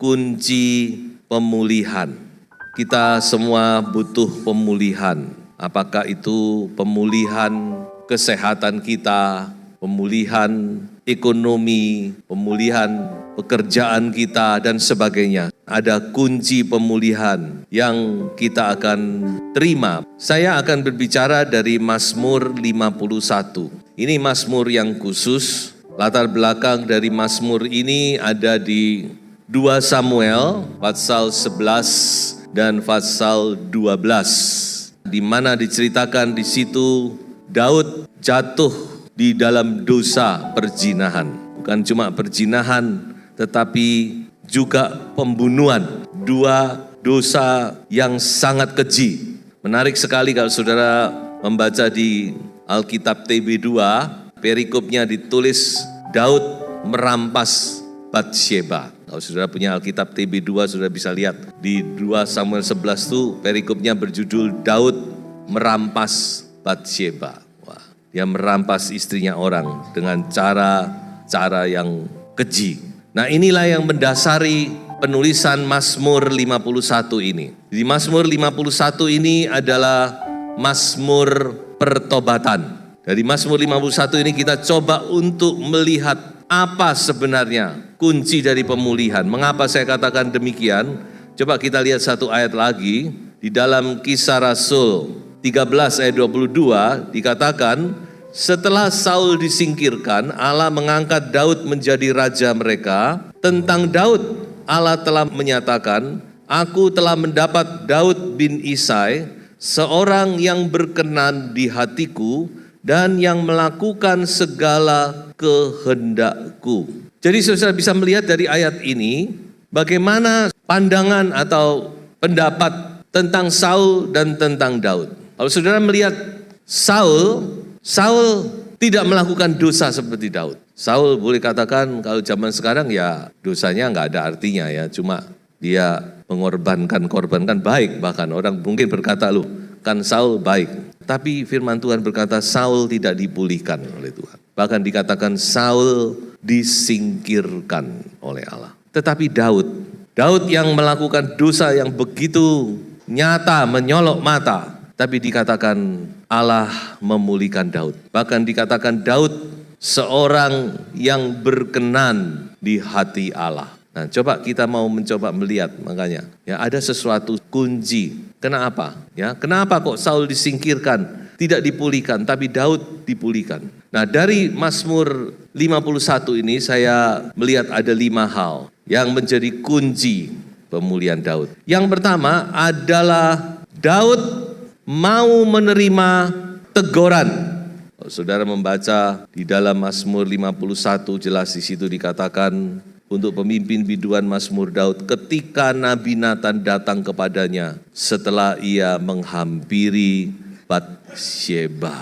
kunci pemulihan. Kita semua butuh pemulihan. Apakah itu pemulihan kesehatan kita, pemulihan ekonomi, pemulihan pekerjaan kita, dan sebagainya. Ada kunci pemulihan yang kita akan terima. Saya akan berbicara dari Mazmur 51. Ini Mazmur yang khusus. Latar belakang dari Mazmur ini ada di 2 Samuel, pasal 11 dan pasal 12. Di mana diceritakan di situ Daud jatuh di dalam dosa perzinahan. Bukan cuma perzinahan, tetapi juga pembunuhan. 2 dosa yang sangat keji. Menarik sekali kalau saudara membaca di Alkitab TB2, perikopnya ditulis Daud merampas Batsheba. Kalau saudara punya Alkitab TB2, saudara bisa lihat di 2 Samuel 11 itu perikopnya berjudul Daud merampas Batsheba. Wah, dia merampas istrinya orang dengan cara yang keji. Nah, inilah yang mendasari penulisan Mazmur 51 ini. Di Mazmur 51 ini adalah Mazmur pertobatan. Dari Mazmur 51 ini kita coba untuk melihat apa sebenarnya kunci dari pemulihan. Mengapa saya katakan demikian? Coba kita lihat satu ayat lagi. Di dalam Kisah Rasul 13 ayat 22 dikatakan, setelah Saul disingkirkan, Allah mengangkat Daud menjadi raja mereka. Tentang Daud, Allah telah menyatakan, aku telah mendapat Daud bin Isai, seorang yang berkenan di hatiku dan yang melakukan segala kehendakku. Jadi saudara bisa melihat dari ayat ini bagaimana pandangan atau pendapat tentang Saul dan tentang Daud. Kalau saudara melihat Saul tidak melakukan dosa seperti Daud. Saul boleh katakan kalau zaman sekarang ya dosanya nggak ada artinya ya, cuma dia mengorbankan baik, bahkan orang mungkin berkata loh kan Saul baik. Tapi firman Tuhan berkata Saul tidak dipulihkan oleh Tuhan. Bahkan dikatakan Saul disingkirkan oleh Allah. Tetapi Daud yang melakukan dosa yang begitu nyata, menyolok mata. Tapi dikatakan Allah memulihkan Daud. Bahkan dikatakan Daud seorang yang berkenan di hati Allah. Nah, coba kita mau mencoba melihat, makanya ya ada sesuatu kunci. Kenapa? Ya, kenapa kok Saul disingkirkan, tidak dipulihkan, tapi Daud dipulihkan? Nah, dari Mazmur 51 ini saya melihat ada 5 hal yang menjadi kunci pemulihan Daud. Yang pertama adalah Daud mau menerima teguran. Kalau saudara membaca di dalam Mazmur 51 jelas di situ dikatakan untuk pemimpin biduan Mazmur Daud, ketika Nabi Natan datang kepadanya setelah ia menghampiri Batsheba.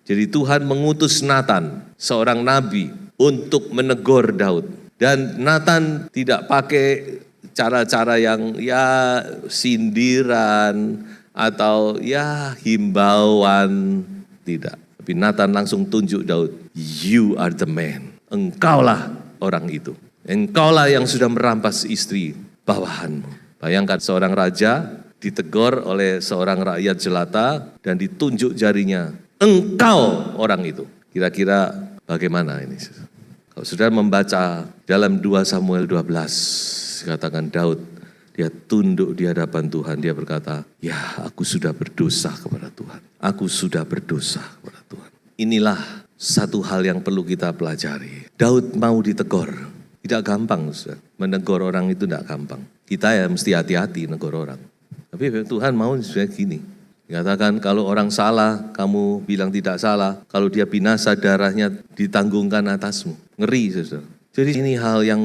Jadi Tuhan mengutus Natan, seorang nabi, untuk menegur Daud. Dan Natan tidak pakai cara-cara yang ya sindiran atau ya himbauan, tidak. Tapi Natan langsung tunjuk Daud, you are the man, engkaulah orang itu. Engkaulah yang sudah merampas istri bawahanmu. Bayangkan seorang raja ditegur oleh seorang rakyat jelata dan ditunjuk jarinya. Engkau orang itu. Kira-kira bagaimana ini? Kalau saudara membaca dalam 2 Samuel 12, dikatakan Daud, dia tunduk di hadapan Tuhan. Dia berkata, ya aku sudah berdosa kepada Tuhan. Aku sudah berdosa kepada Tuhan. Inilah satu hal yang perlu kita pelajari. Daud mau ditegur. Tidak gampang, menegur orang itu tidak gampang. Kita ya mesti hati-hati menegur orang. Tapi Tuhan mau sebenarnya gini. Dikatakan kalau orang salah, kamu bilang tidak salah. Kalau dia binasa, darahnya ditanggungkan atasmu. Ngeri, saudara. Jadi ini hal yang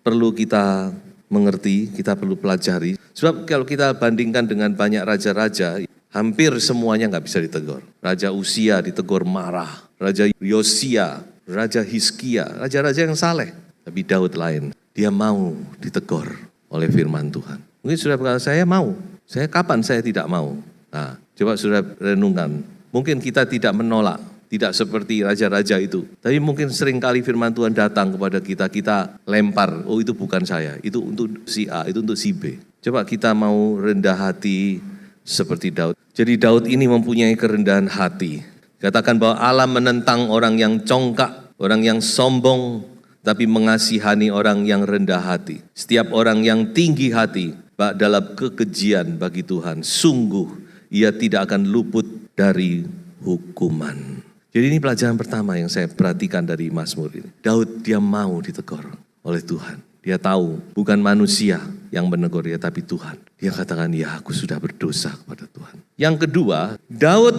perlu kita mengerti, kita perlu pelajari. Sebab kalau kita bandingkan dengan banyak raja-raja, hampir semuanya nggak bisa ditegur. Raja Usia ditegur marah. Raja Yosia, Raja Hizkia, raja-raja yang saleh. Tapi Daud lain, dia mau ditegur oleh firman Tuhan. Mungkin sudah berkata, saya mau. Kapan saya tidak mau? Nah, coba sudah renungkan. Mungkin kita tidak menolak Tidak seperti raja-raja itu. Tapi mungkin seringkali firman Tuhan datang kepada kita, kita lempar, oh itu bukan saya, itu untuk si A, itu untuk si B. Coba kita mau rendah hati seperti Daud. Jadi Daud ini mempunyai kerendahan hati. Katakan bahwa Allah menentang orang yang congkak, orang yang sombong, tapi mengasihani orang yang rendah hati. Setiap orang yang tinggi hati dalam kekejian bagi Tuhan, sungguh ia tidak akan luput dari hukuman. Jadi ini pelajaran pertama yang saya perhatikan dari Mazmur ini. Daud dia mau ditegur oleh Tuhan. Dia tahu bukan manusia yang menegur dia, tapi Tuhan. Dia katakan, ya aku sudah berdosa kepada Tuhan. Yang kedua, Daud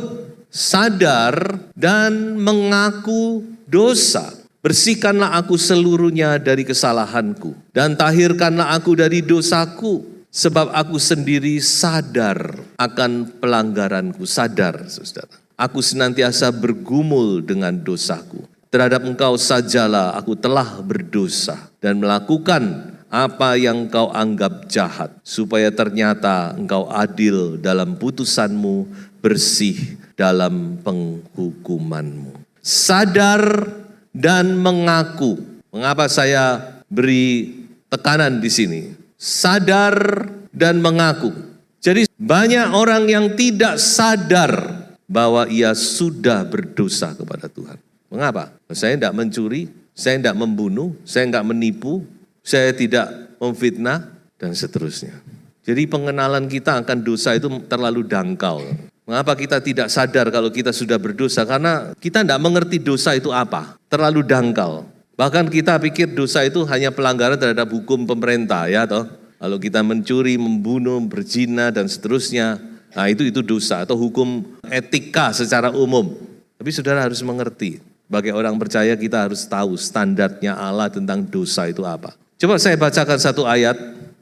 sadar dan mengaku dosa. Bersihkanlah aku seluruhnya dari kesalahanku, dan tahirkanlah aku dari dosaku. Sebab aku sendiri sadar akan pelanggaranku. Sadar, saudara. Aku senantiasa bergumul dengan dosaku. Terhadap engkau sajalah aku telah berdosa dan melakukan apa yang engkau anggap jahat. Supaya ternyata engkau adil dalam putusanmu, bersih dalam penghukumanmu. Sadar dan mengaku. Mengapa saya beri tekanan di sini? Sadar dan mengaku. Jadi banyak orang yang tidak sadar bahwa ia sudah berdosa kepada Tuhan. Mengapa? Saya tidak mencuri, saya tidak membunuh, saya tidak menipu, saya tidak memfitnah, dan seterusnya. Jadi pengenalan kita akan dosa itu terlalu dangkal. Mengapa kita tidak sadar kalau kita sudah berdosa? Karena kita tidak mengerti dosa itu apa. Terlalu dangkal. Bahkan kita pikir dosa itu hanya pelanggaran terhadap hukum pemerintah, ya toh. Kalau kita mencuri, membunuh, berzina, dan seterusnya, nah itu dosa atau hukum etika secara umum. Tapi saudara harus mengerti, sebagai orang percaya kita harus tahu standarnya Allah tentang dosa itu apa. Coba saya bacakan satu ayat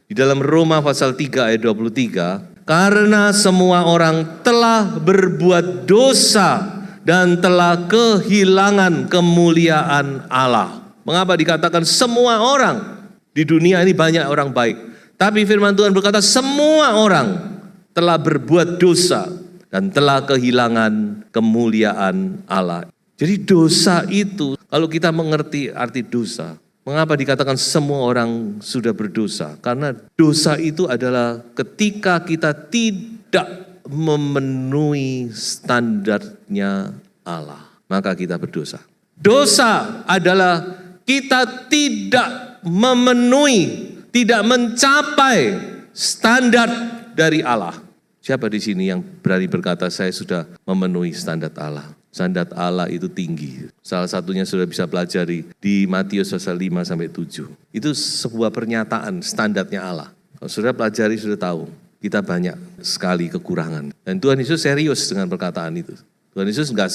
di dalam Roma pasal 3 ayat 23. Karena semua orang telah berbuat dosa dan telah kehilangan kemuliaan Allah. Mengapa dikatakan semua orang? Di dunia ini banyak orang baik. Tapi firman Tuhan berkata semua orang telah berbuat dosa dan telah kehilangan kemuliaan Allah. Jadi dosa itu, kalau kita mengerti arti dosa, mengapa dikatakan semua orang sudah berdosa? Karena dosa itu adalah ketika kita tidak memenuhi standarnya Allah, maka kita berdosa. Dosa adalah kita tidak memenuhi, tidak mencapai standar dari Allah. Siapa di sini yang berani berkata saya sudah memenuhi standar Allah? Standar Allah itu tinggi. Salah satunya sudah bisa pelajari di Matius pasal 5 sampai 7. Itu sebuah pernyataan standarnya Allah. Kalau sudah pelajari sudah tahu, kita banyak sekali kekurangan. Dan Tuhan Yesus serius dengan perkataan itu. Tuhan Yesus enggak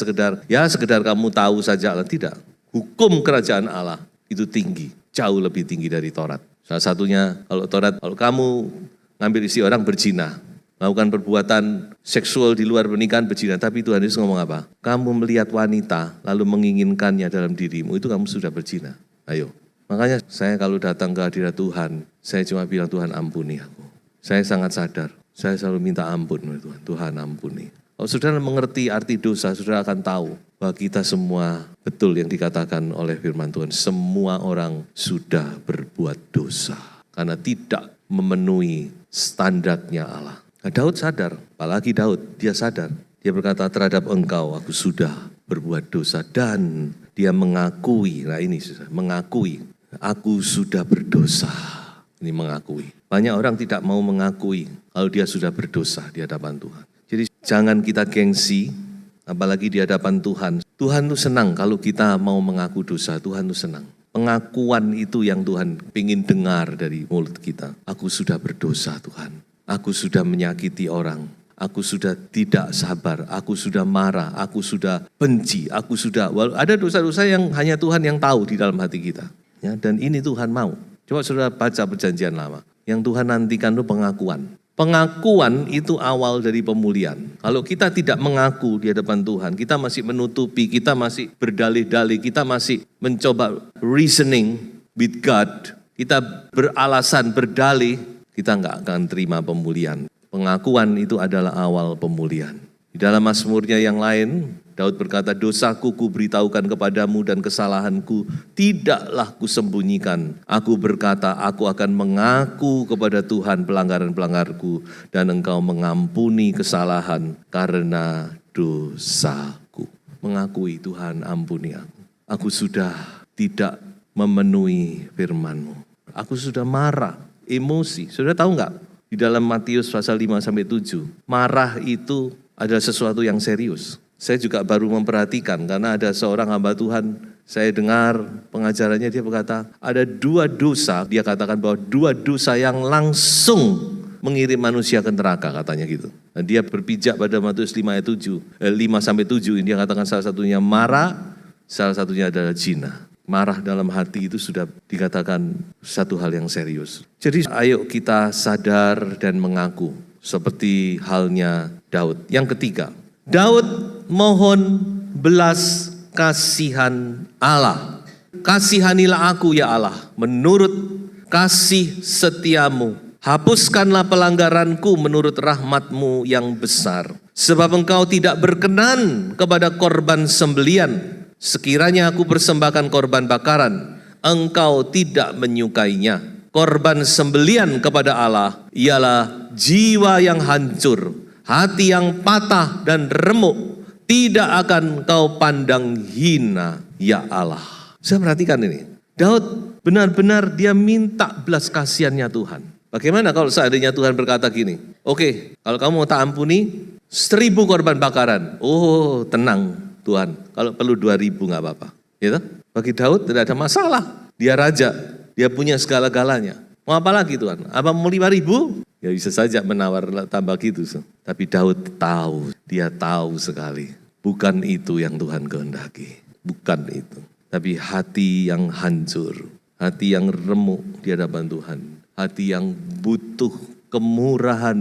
sekedar kamu tahu saja Allah, tidak. Hukum kerajaan Allah itu tinggi, jauh lebih tinggi dari Taurat. Salah satunya kalau Taurat, kalau kamu ngambil isi orang berzina, melakukan perbuatan seksual di luar pernikahan berzina, tapi Tuhan Yesus ngomong apa? Kamu melihat wanita lalu menginginkannya dalam dirimu, itu kamu sudah berzina. Ayo. Makanya saya kalau datang ke hadirat Tuhan, saya cuma bilang Tuhan ampuni aku. Saya sangat sadar, saya selalu minta ampun Tuhan, Tuhan ampuni. Kalau saudara mengerti arti dosa, saudara akan tahu bahwa kita semua betul yang dikatakan oleh firman Tuhan. Semua orang sudah berbuat dosa karena tidak memenuhi standarnya Allah. Nah, Daud sadar, apalagi Daud, dia sadar. Dia berkata terhadap engkau aku sudah berbuat dosa dan dia mengakui, nah ini mengakui, aku sudah berdosa. Ini mengakui. Banyak orang tidak mau mengakui kalau dia sudah berdosa di hadapan Tuhan. Jadi jangan kita gengsi, apalagi di hadapan Tuhan. Tuhan tuh senang kalau kita mau mengaku dosa, Tuhan tuh senang. Pengakuan itu yang Tuhan ingin dengar dari mulut kita. Aku sudah berdosa Tuhan. Aku sudah menyakiti orang, aku sudah tidak sabar, aku sudah marah, aku sudah benci, aku sudah... Ada dosa-dosa yang hanya Tuhan yang tahu di dalam hati kita. Ya, dan ini Tuhan mau. Coba saudara baca perjanjian lama. Yang Tuhan nantikan itu pengakuan. Pengakuan itu awal dari pemulihan. Kalau kita tidak mengaku di hadapan Tuhan, kita masih menutupi, kita masih berdalih-dalih, kita masih mencoba reasoning with God, kita beralasan, berdalih, kita enggak akan terima pemulihan. Pengakuan itu adalah awal pemulihan. Di dalam Mazmurnya yang lain, Daud berkata, dosaku kuberitahukan kepadamu dan kesalahanku tidaklah kusembunyikan. Aku berkata, aku akan mengaku kepada Tuhan pelanggaran-pelanggarku dan engkau mengampuni kesalahan karena dosaku. Mengakui, Tuhan ampuni aku. Aku sudah tidak memenuhi firman-Mu. Aku sudah marah, emosi. Saudara tahu enggak? Di dalam Matius pasal 5-7, marah itu adalah sesuatu yang serius. Saya juga baru memperhatikan karena ada seorang hamba Tuhan, saya dengar pengajarannya, dia berkata ada 2 dosa, dia katakan bahwa 2 dosa yang langsung mengirim manusia ke neraka katanya gitu. Dan dia berpijak pada Matius 5-7, dia katakan salah satunya marah, salah satunya adalah zina. Marah dalam hati itu sudah dikatakan satu hal yang serius. Jadi ayo kita sadar dan mengaku seperti halnya Daud. Yang ketiga, Daud mohon belas kasihan Allah. Kasihanilah aku ya Allah, menurut kasih setiamu. Hapuskanlah pelanggaranku menurut rahmat-Mu yang besar. Sebab Engkau tidak berkenan kepada korban sembelian. Sekiranya aku persembahkan korban bakaran, Engkau tidak menyukainya. Korban sembelian kepada Allah ialah jiwa yang hancur, hati yang patah dan remuk. Tidak akan Kau pandang hina, ya Allah. Saya perhatikan ini. Daud benar-benar dia minta belas kasihannya Tuhan. Bagaimana kalau seandainya Tuhan berkata gini, oke, kalau kamu mau tak ampuni, 1000 korban bakaran. Oh, tenang Tuhan, kalau perlu 2000 gak apa-apa. Gitu? Bagi Daud tidak ada masalah. Dia raja, dia punya segala-galanya. Mau apa lagi Tuhan? Apa mau 5000? Ya bisa saja menawar tambah gitu. Tapi Daud tahu, dia tahu sekali. Bukan itu yang Tuhan kehendaki. Bukan itu. Tapi hati yang hancur, hati yang remuk di hadapan Tuhan. Hati yang butuh kemurahan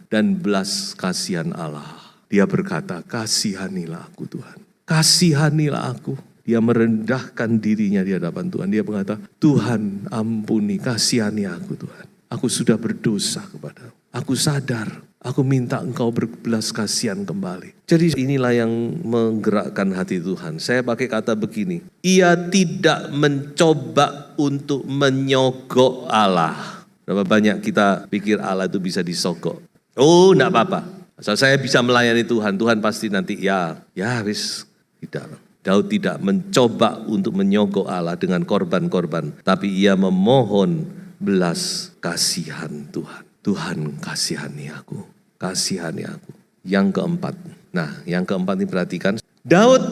dan belas kasihan Allah. Dia berkata, kasihanilah aku Tuhan. Kasihanilah aku. Dia merendahkan dirinya di hadapan Tuhan. Dia berkata, Tuhan ampuni, kasihani aku Tuhan. Aku sudah berdosa kepadamu. Aku sadar, aku minta Engkau berbelas kasihan kembali. Jadi inilah yang menggerakkan hati Tuhan. Saya pakai kata begini, Ia tidak mencoba untuk menyogok Allah. Berapa banyak kita pikir Allah itu bisa disogok. Oh, enggak apa-apa. Asal saya bisa melayani Tuhan, Tuhan pasti nanti wis tidak. Daud tidak mencoba untuk menyogok Allah dengan korban-korban, tapi ia memohon belas kasihan Tuhan. Tuhan kasihani aku, kasihani aku. Yang keempat, yang keempat ini perhatikan. Daud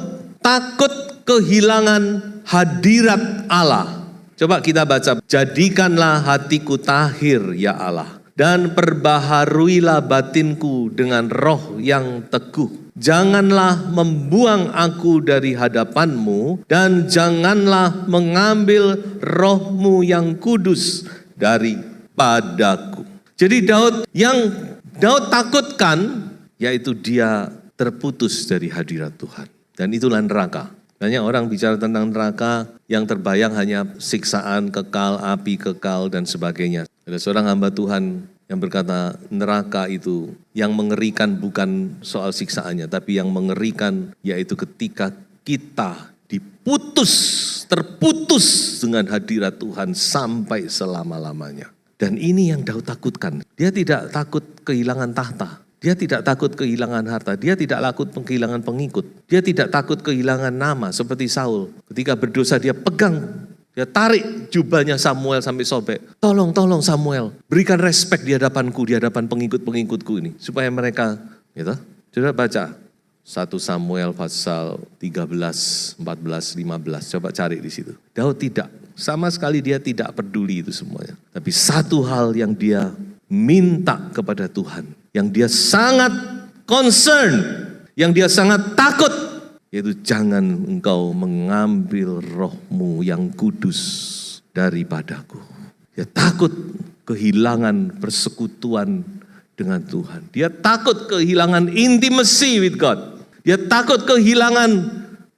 takut kehilangan hadirat Allah. Coba kita baca, jadikanlah hatiku tahir ya Allah, dan perbaharuilah batinku dengan roh yang teguh. Janganlah membuang aku dari hadapan-Mu, dan janganlah mengambil roh-Mu yang kudus daripadaku. Jadi yang Daud takutkan, yaitu dia terputus dari hadirat Tuhan. Dan itulah neraka. Banyak orang bicara tentang neraka, yang terbayang hanya siksaan kekal, api kekal, dan sebagainya. Ada seorang hamba Tuhan yang berkata, neraka itu yang mengerikan bukan soal siksaannya, tapi yang mengerikan yaitu ketika kita terputus dengan hadirat Tuhan sampai selama-lamanya. Dan ini yang Daud takutkan. Dia tidak takut kehilangan tahta. Dia tidak takut kehilangan harta. Dia tidak takut kehilangan pengikut. Dia tidak takut kehilangan nama seperti Saul. Ketika berdosa dia pegang, dia tarik jubahnya Samuel sampai sobek. Tolong Samuel, berikan respek di hadapanku, di hadapan pengikut-pengikutku ini. Supaya mereka, gitu. Coba baca 1 Samuel pasal 13, 14, 15. Coba cari di situ. Daud tidak, sama sekali dia tidak peduli itu semuanya. Tapi satu hal yang dia minta kepada Tuhan, yang dia sangat concern, yang dia sangat takut, yaitu jangan Engkau mengambil roh-Mu yang kudus daripadaku. Dia takut kehilangan persekutuan dengan Tuhan. Dia takut kehilangan intimacy with God. Dia takut kehilangan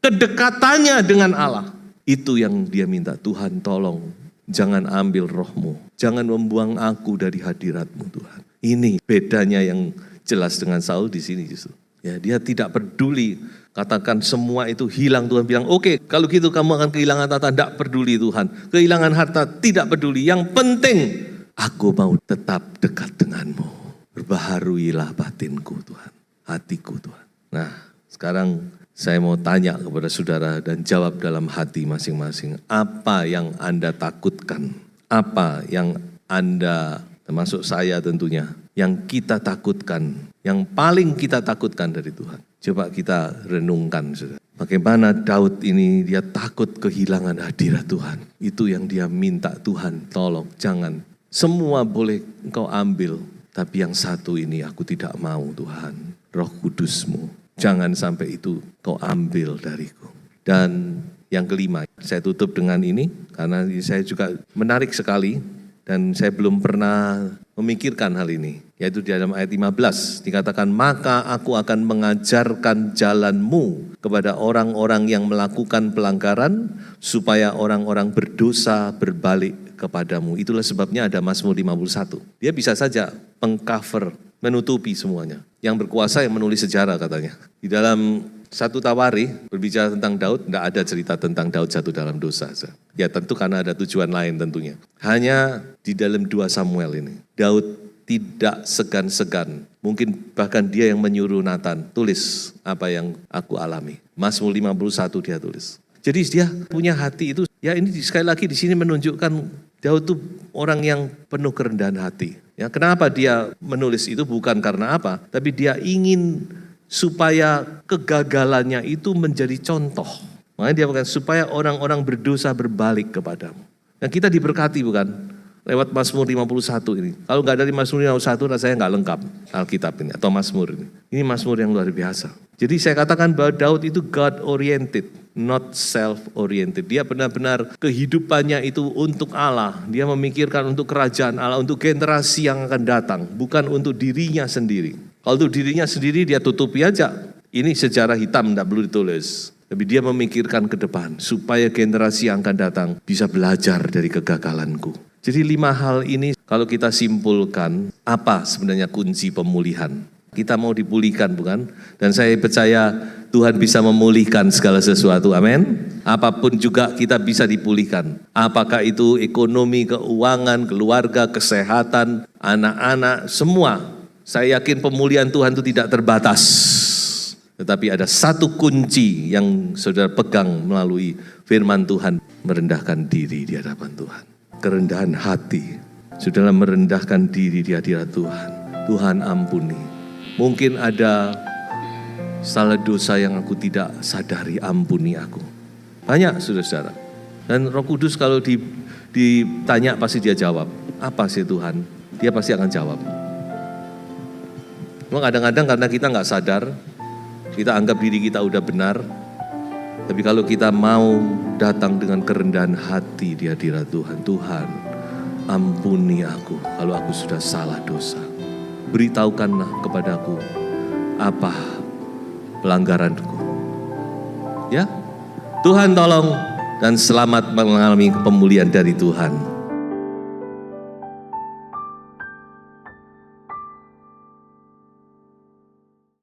kedekatannya dengan Allah. Itu yang dia minta, Tuhan tolong jangan ambil roh-Mu. Jangan membuang aku dari hadirat-Mu Tuhan. Ini bedanya yang jelas dengan Saul di sini justru. Ya, dia tidak peduli katakan semua itu hilang, Tuhan bilang, oke, kalau gitu kamu akan kehilangan harta, tidak peduli Tuhan. Kehilangan harta tidak peduli, yang penting aku mau tetap dekat denganmu. Berbaharuilah batinku Tuhan, hatiku Tuhan. Nah, sekarang saya mau tanya kepada saudara dan jawab dalam hati masing-masing. Apa yang Anda takutkan? Apa yang Anda, termasuk saya tentunya, yang kita takutkan, yang paling kita takutkan dari Tuhan? Coba kita renungkan, saudara. Bagaimana Daud ini, dia takut kehilangan hadirat Tuhan. Itu yang dia minta, Tuhan tolong, jangan. Semua boleh engkau ambil, tapi yang satu ini aku tidak mau Tuhan. Roh Kudus-Mu. Jangan sampai itu kau ambil dariku. Dan yang kelima, saya tutup dengan ini, karena saya juga menarik sekali, dan saya belum pernah memikirkan hal ini. Yaitu di dalam ayat 15, dikatakan, maka aku akan mengajarkan jalanmu kepada orang-orang yang melakukan pelanggaran, supaya orang-orang berdosa berbalik kepadamu. Itulah sebabnya ada Mazmur 51. Dia bisa saja pengcover, menutupi semuanya. Yang berkuasa yang menulis sejarah katanya. Di dalam 1 Tawari berbicara tentang Daud, tidak ada cerita tentang Daud jatuh dalam dosa. Ya tentu karena ada tujuan lain tentunya. Hanya di dalam 2 Samuel ini, Daud tidak segan-segan. Mungkin bahkan dia yang menyuruh Nathan, tulis apa yang aku alami. Mazmur 51 dia tulis. Jadi dia punya hati itu, ya ini sekali lagi di sini menunjukkan Daud itu orang yang penuh kerendahan hati. Ya, kenapa dia menulis itu bukan karena apa, tapi dia ingin supaya kegagalannya itu menjadi contoh. Makanya dia berkata supaya orang-orang berdosa berbalik kepadamu. Nah kita diberkati bukan? Lewat Mazmur 51 ini. Kalau nggak dari Mazmur 51 rasanya nggak lengkap Alkitab ini atau Mazmur ini. Ini Mazmur yang luar biasa. Jadi saya katakan bahwa Daud itu God oriented, not self oriented. Dia benar-benar kehidupannya itu untuk Allah. Dia memikirkan untuk kerajaan Allah, untuk generasi yang akan datang, bukan untuk dirinya sendiri. Kalau untuk dirinya sendiri dia tutupi aja. Ini sejarah hitam, tidak perlu ditulis. Tapi dia memikirkan ke depan supaya generasi yang akan datang bisa belajar dari kegagalanku. Jadi 5 hal ini kalau kita simpulkan, apa sebenarnya kunci pemulihan? Kita mau dipulihkan bukan? Dan saya percaya Tuhan bisa memulihkan segala sesuatu, amin. Apapun juga kita bisa dipulihkan. Apakah itu ekonomi, keuangan, keluarga, kesehatan, anak-anak, semua. Saya yakin pemulihan Tuhan itu tidak terbatas. Tetapi ada satu kunci yang saudara pegang melalui firman Tuhan. Merendahkan diri di hadapan Tuhan. Kerendahan hati. Saudara merendahkan diri di hadirat Tuhan. Tuhan ampuni. Mungkin ada salah dosa yang aku tidak sadari, ampuni aku. Banyak saudara-saudara. Dan Roh Kudus kalau ditanya pasti dia jawab. Apa sih Tuhan? Dia pasti akan jawab. Memang kadang-kadang karena kita nggak sadar, kita anggap diri kita udah benar. Tapi kalau kita mau datang dengan kerendahan hati di hadirat Tuhan, Tuhan ampuni aku kalau aku sudah salah dosa. Beritahukanlah kepadaku apa pelanggaranku. Ya, Tuhan tolong dan selamat mengalami pemulihan dari Tuhan.